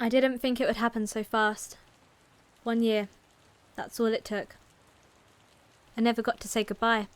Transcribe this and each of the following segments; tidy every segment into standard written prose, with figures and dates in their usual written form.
I didn't think it would happen so fast. 1 year. That's all it took. I never got to say goodbye.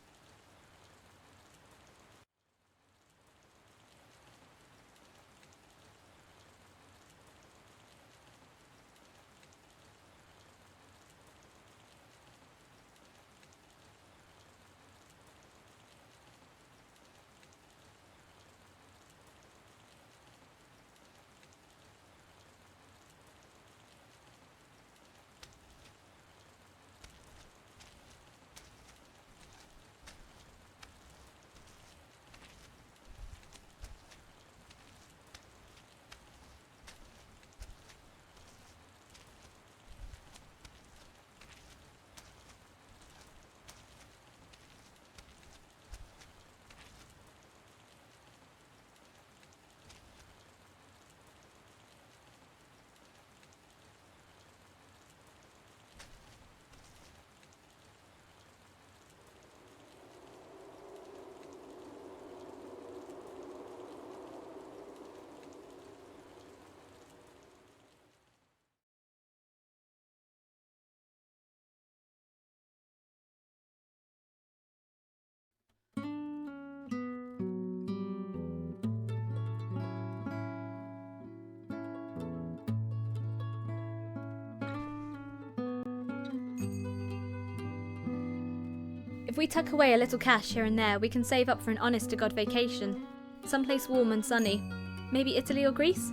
If we tuck away a little cash here and there, we can save up for an honest-to-God vacation. Someplace warm and sunny. Maybe Italy or Greece?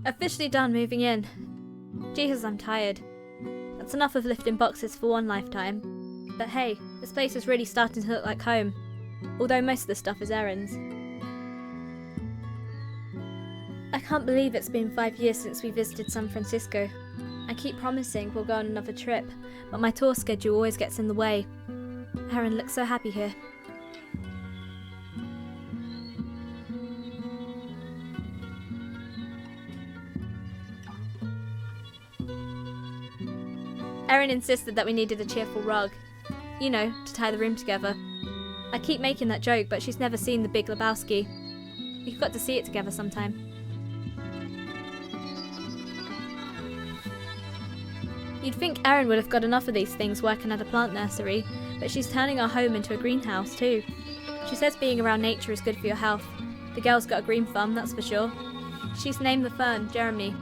Officially done moving in. Jesus, I'm tired. That's enough of lifting boxes for one lifetime. But hey, this place is really starting to look like home. Although most of the stuff is errands. I can't believe it's been 5 years since we visited San Francisco. I keep promising we'll go on another trip, but my tour schedule always gets in the way. Erin looks so happy here. Erin insisted that we needed a cheerful rug. You know, to tie the room together. I keep making that joke, but she's never seen The Big Lebowski. We've got to see it together sometime. You'd think Erin would have got enough of these things working at a plant nursery, but she's turning our home into a greenhouse too. She says being around nature is good for your health. The girl's got a green thumb, that's for sure. She's named the fern Jeremy.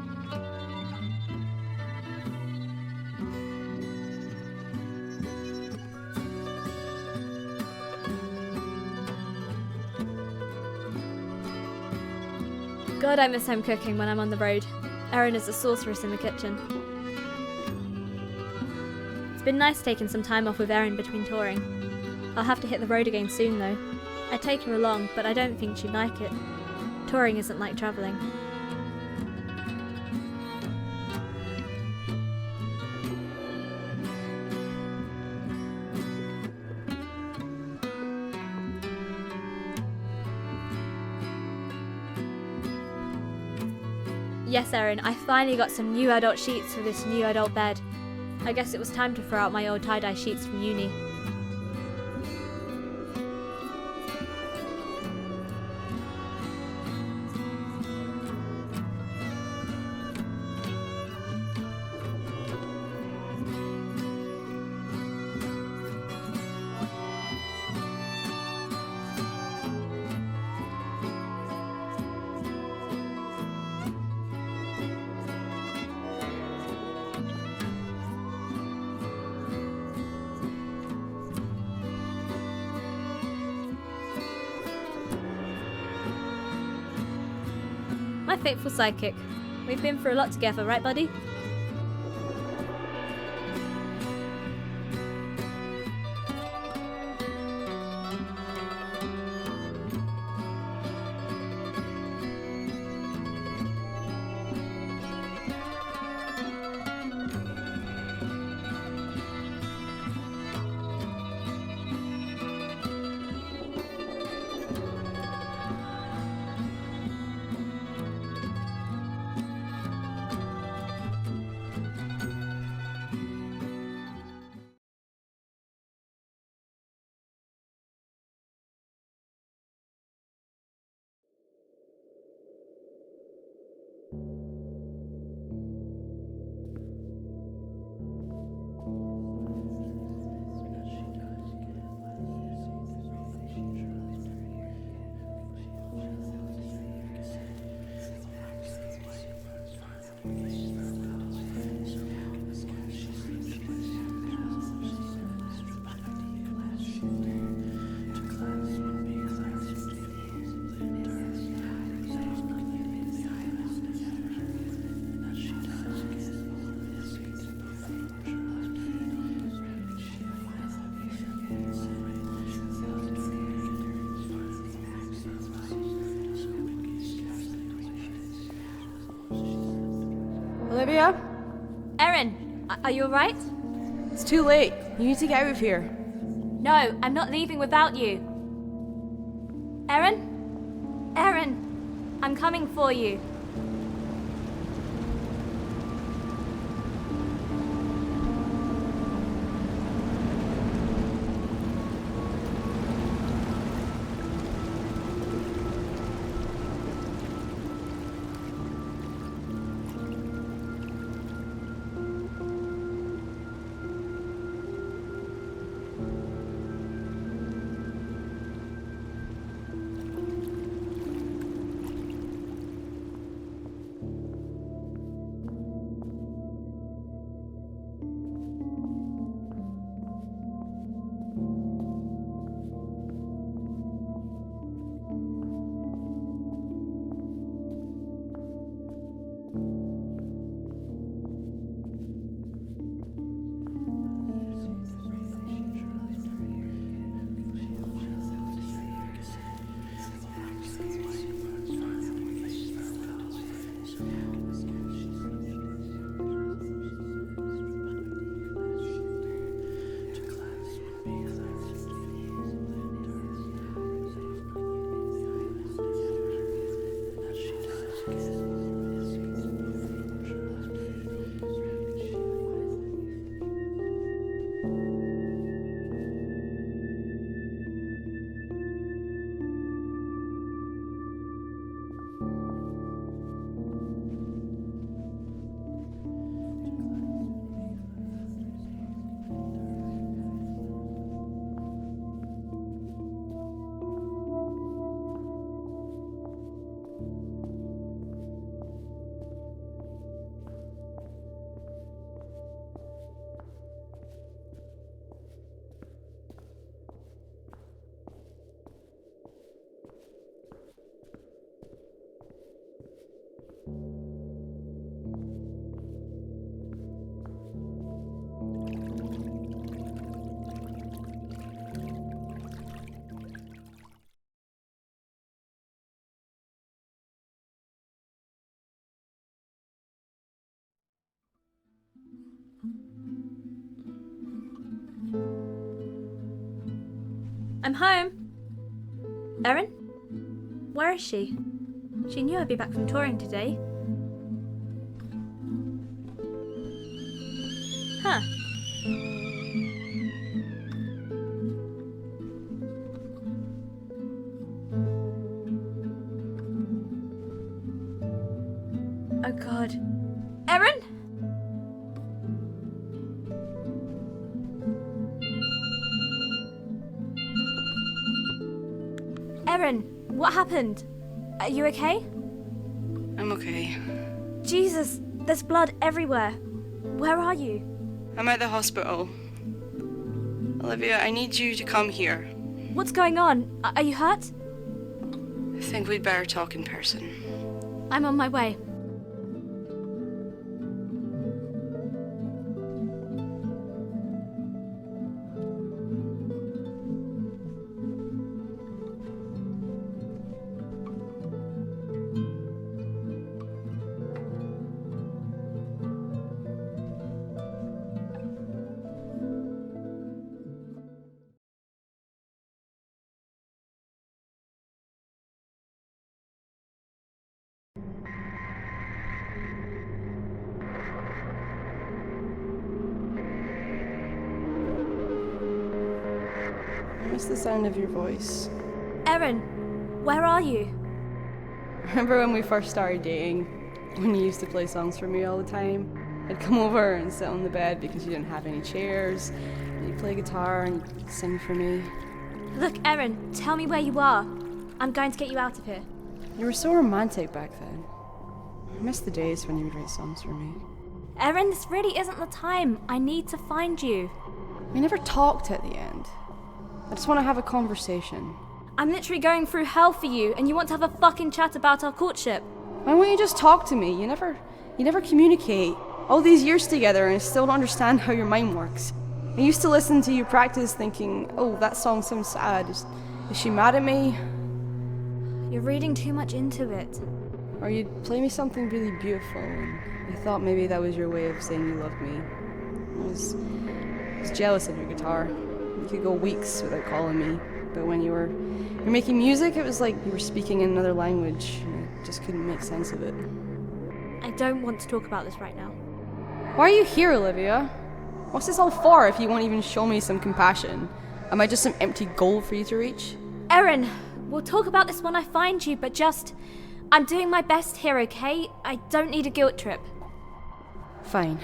God, I miss home cooking when I'm on the road. Erin is a sorceress in the kitchen. It's been nice taking some time off with Erin between touring. I'll have to hit the road again soon though. I'd take her along, but I don't think she'd like it. Touring isn't like travelling. Yes, Erin, I finally got some new adult sheets for this new adult bed. I guess it was time to throw out my old tie-dye sheets from uni. My faithful sidekick. We've been through a lot together, right, buddy? ya? Erin, are you alright? It's too late. You need to get out of here. No, I'm not leaving without you. Erin? Erin, I'm coming for you. I'm home. Erin? Where is she? She knew I'd be back from touring today. Huh. Oh God. Erin? Erin, what happened? Are you okay? I'm okay. Jesus, there's blood everywhere. Where are you? I'm at the hospital. Olivia, I need you to come here. What's going on? Are you hurt? I think we'd better talk in person. I'm on my way. I miss the sound of your voice. Erin, where are you? Remember when we first started dating? When you used to play songs for me all the time? I'd come over and sit on the bed because you didn't have any chairs. And you'd play guitar and you'd sing for me. Look, Erin, tell me where you are. I'm going to get you out of here. You were so romantic back then. I miss the days when you would write songs for me. Erin, this really isn't the time. I need to find you. We never talked at the end. I just want to have a conversation. I'm literally going through hell for you, and you want to have a fucking chat about our courtship. Why won't you just talk to me? You never communicate. All these years together and I still don't understand how your mind works. I used to listen to you practice thinking, oh, that song sounds sad. Is she mad at me? You're reading too much into it. Or you'd play me something really beautiful, and I thought maybe that was your way of saying you loved me. I was jealous of your guitar. You could go weeks without calling me, but when you're making music, it was like you were speaking in another language, and I just couldn't make sense of it. I don't want to talk about this right now. Why are you here, Olivia? What's this all for if you won't even show me some compassion? Am I just some empty goal for you to reach? Erin, we'll talk about this when I find you, but just... I'm doing my best here, okay? I don't need a guilt trip. Fine.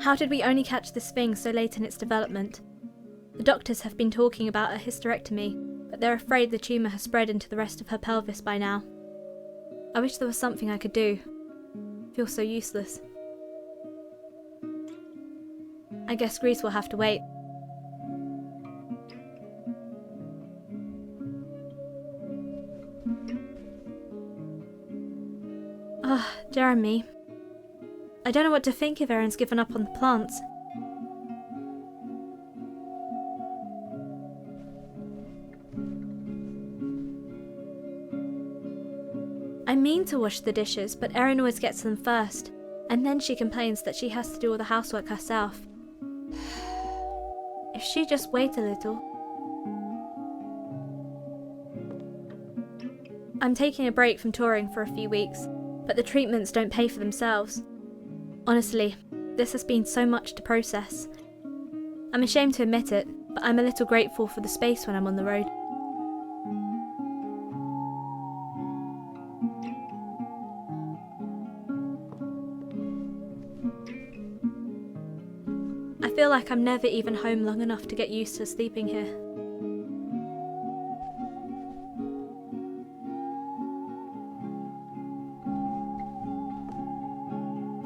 How did we only catch this thing so late in its development? The doctors have been talking about a hysterectomy, but they're afraid the tumour has spread into the rest of her pelvis by now. I wish there was something I could do. I feel so useless. I guess Kris will have to wait. Jeremy. I don't know what to think if Erin's given up on the plants. I mean to wash the dishes, but Erin always gets them first, and then she complains that she has to do all the housework herself. If she just wait a little. I'm taking a break from touring for a few weeks, but the treatments don't pay for themselves. Honestly, this has been so much to process. I'm ashamed to admit it, but I'm a little grateful for the space when I'm on the road. I feel like I'm never even home long enough to get used to sleeping here.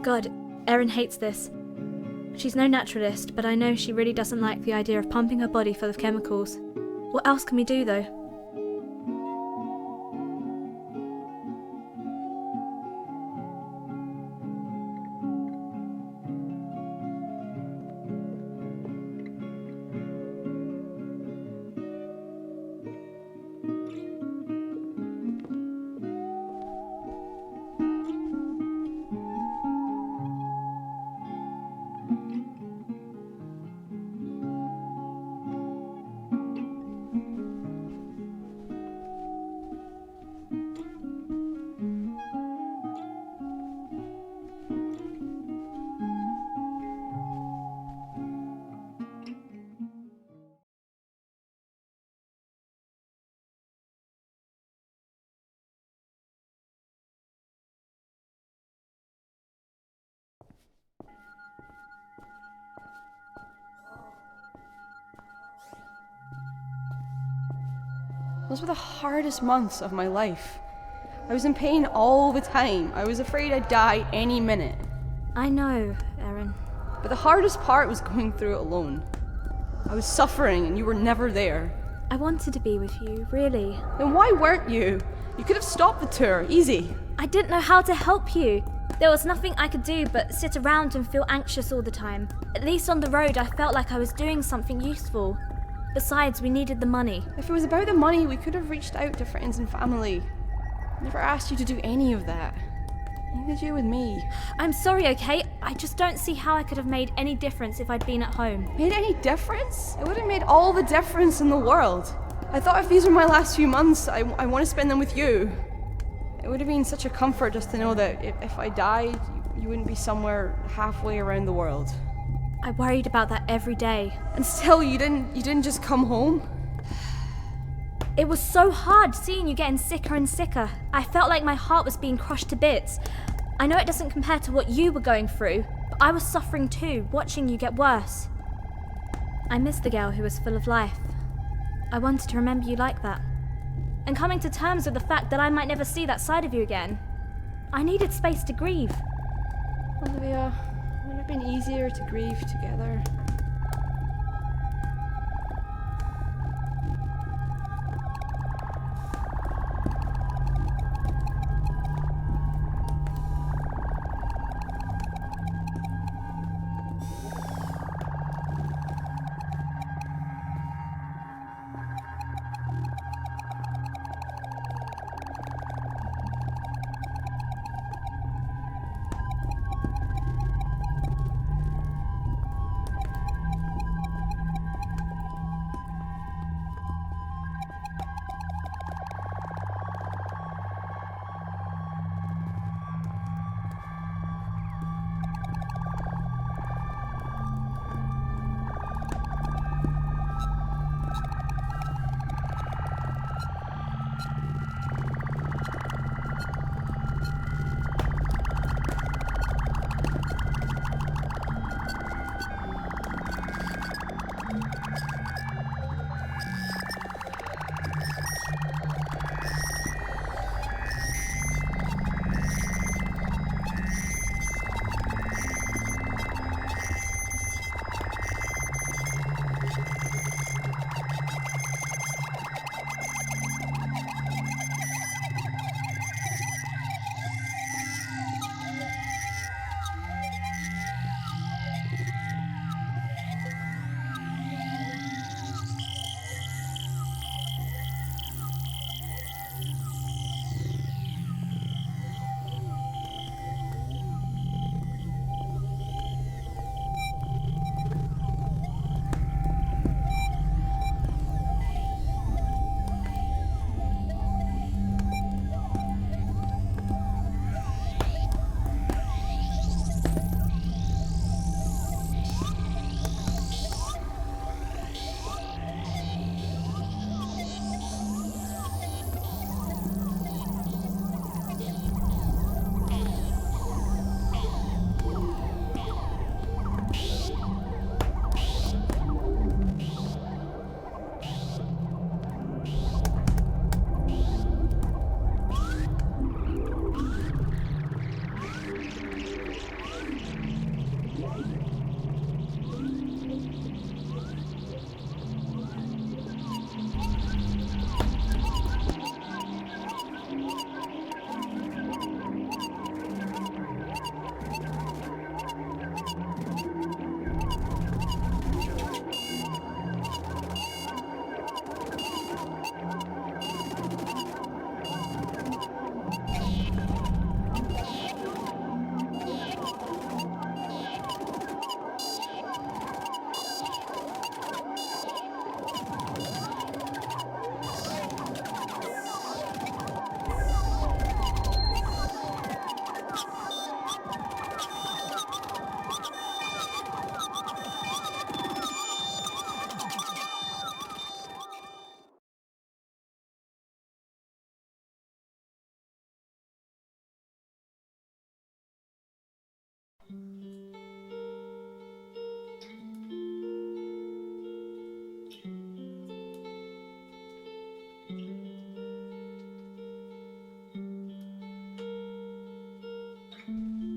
God, Erin hates this. She's no naturalist, but I know she really doesn't like the idea of pumping her body full of chemicals. What else can we do, though? Those were the hardest months of my life. I was in pain all the time. I was afraid I'd die any minute. I know, Erin. But the hardest part was going through it alone. I was suffering and you were never there. I wanted to be with you, really. Then why weren't you? You could have stopped the tour, easy. I didn't know how to help you. There was nothing I could do but sit around and feel anxious all the time. At least on the road, I felt like I was doing something useful. Besides, we needed the money. If it was about the money, we could have reached out to friends and family. I never asked you to do any of that. Neither did you with me. I'm sorry, okay? I just don't see how I could have made any difference if I'd been at home. Made any difference? It would have made all the difference in the world. I thought if these were my last few months, I want to spend them with you. It would have been such a comfort just to know that if I died, you wouldn't be somewhere halfway around the world. I worried about that every day. And still, you didn't just come home? It was so hard seeing you getting sicker and sicker. I felt like my heart was being crushed to bits. I know it doesn't compare to what you were going through, but I was suffering too, watching you get worse. I missed the girl who was full of life. I wanted to remember you like that. And coming to terms with the fact that I might never see that side of you again. I needed space to grieve. Olivia, it would have been easier to grieve together.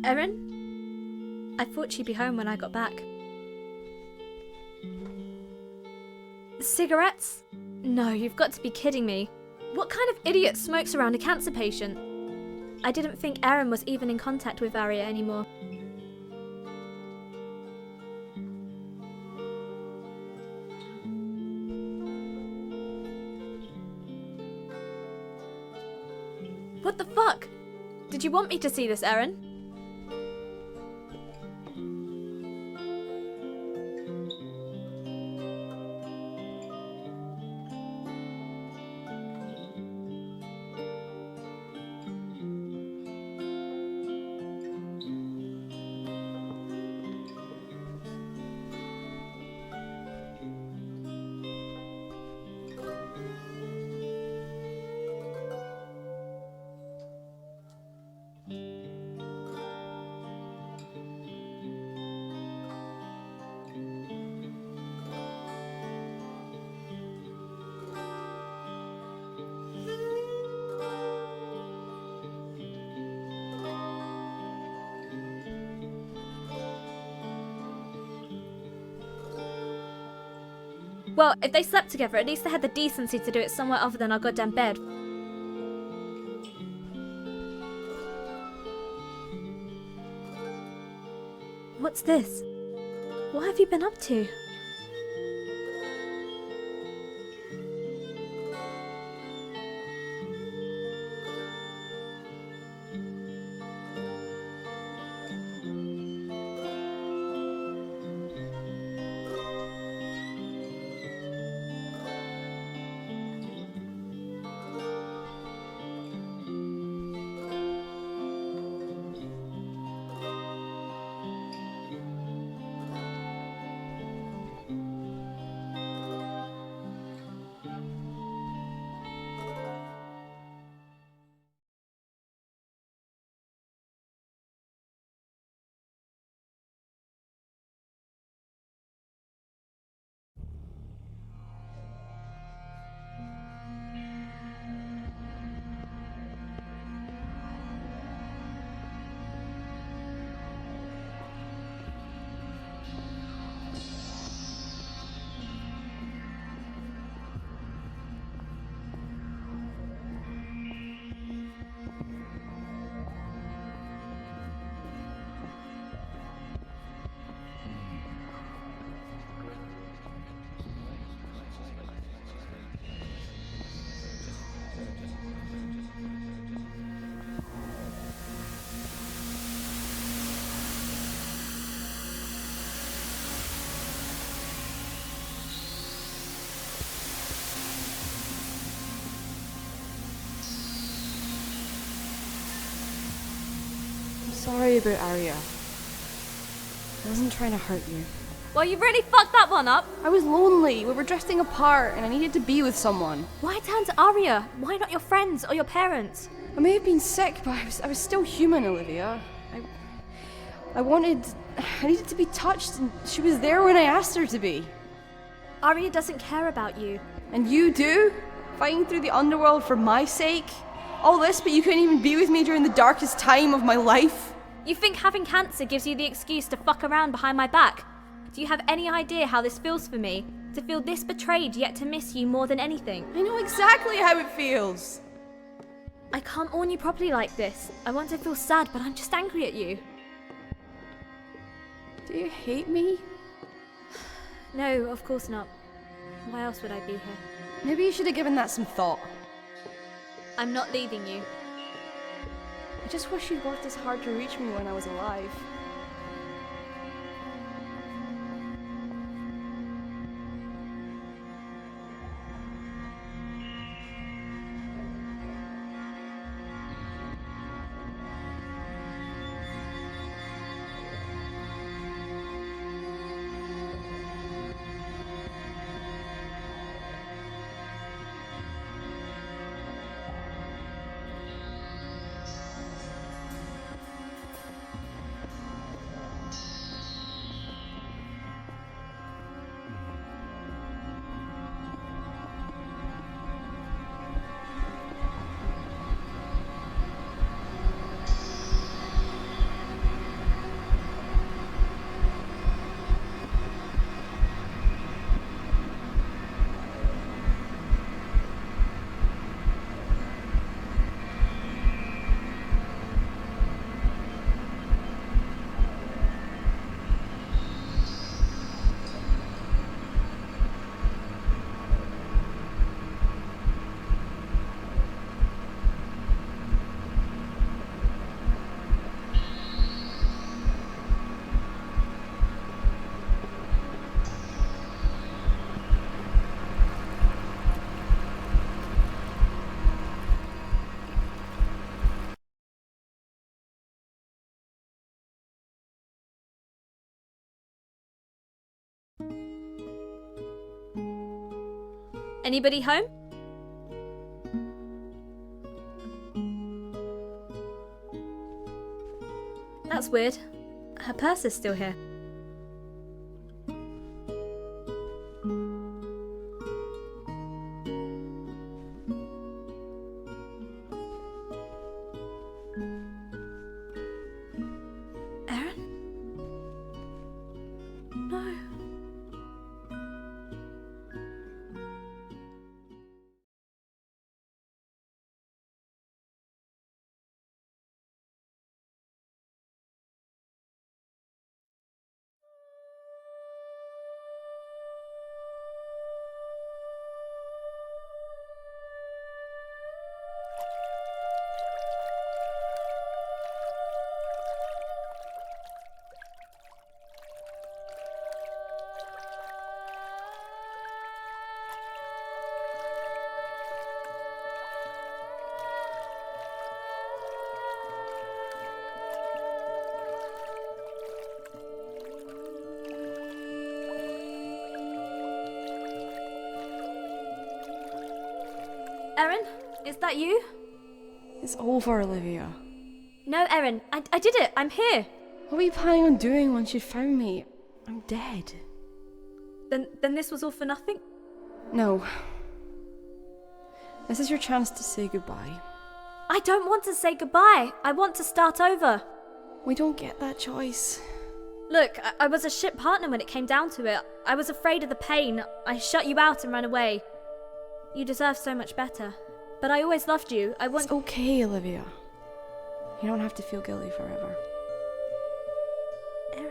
Erin? I thought she'd be home when I got back. Cigarettes? No, you've got to be kidding me. What kind of idiot smokes around a cancer patient? I didn't think Aaron was even in contact with Arya anymore. What the fuck? Did you want me to see this, Aaron? Well, if they slept together, at least they had the decency to do it somewhere other than our goddamn bed. What's this? What have you been up to? Sorry about Arya. I wasn't trying to hurt you. Well, you really fucked that one up. I was lonely. We were drifting apart and I needed to be with someone. Why turn to Arya? Why not your friends or your parents? I may have been sick, but I was still human, Olivia. I needed to be touched, and she was there when I asked her to be. Arya doesn't care about you. And you do? Fighting through the underworld for my sake? All this, but you couldn't even be with me during the darkest time of my life? You think having cancer gives you the excuse to fuck around behind my back? Do you have any idea how this feels for me? To feel this betrayed yet to miss you more than anything? I know exactly how it feels. I can't warn you properly like this. I want to feel sad, but I'm just angry at you. Do you hate me? No, of course not. Why else would I be here? Maybe you should have given that some thought. I'm not leaving you. I just wish you'd worked as hard to reach me when I was alive. Anybody home? That's weird. Her purse is still here. Erin? No. Erin, is that you? It's over, Olivia. No, Erin, I did it. I'm here. What were you planning on doing once you found me? I'm dead. Then this was all for nothing? No. This is your chance to say goodbye. I don't want to say goodbye. I want to start over. We don't get that choice. Look, I was a shit partner when it came down to it. I was afraid of the pain. I shut you out and ran away. You deserve so much better. But I always loved you. It's okay, Olivia. You don't have to feel guilty forever. Erin.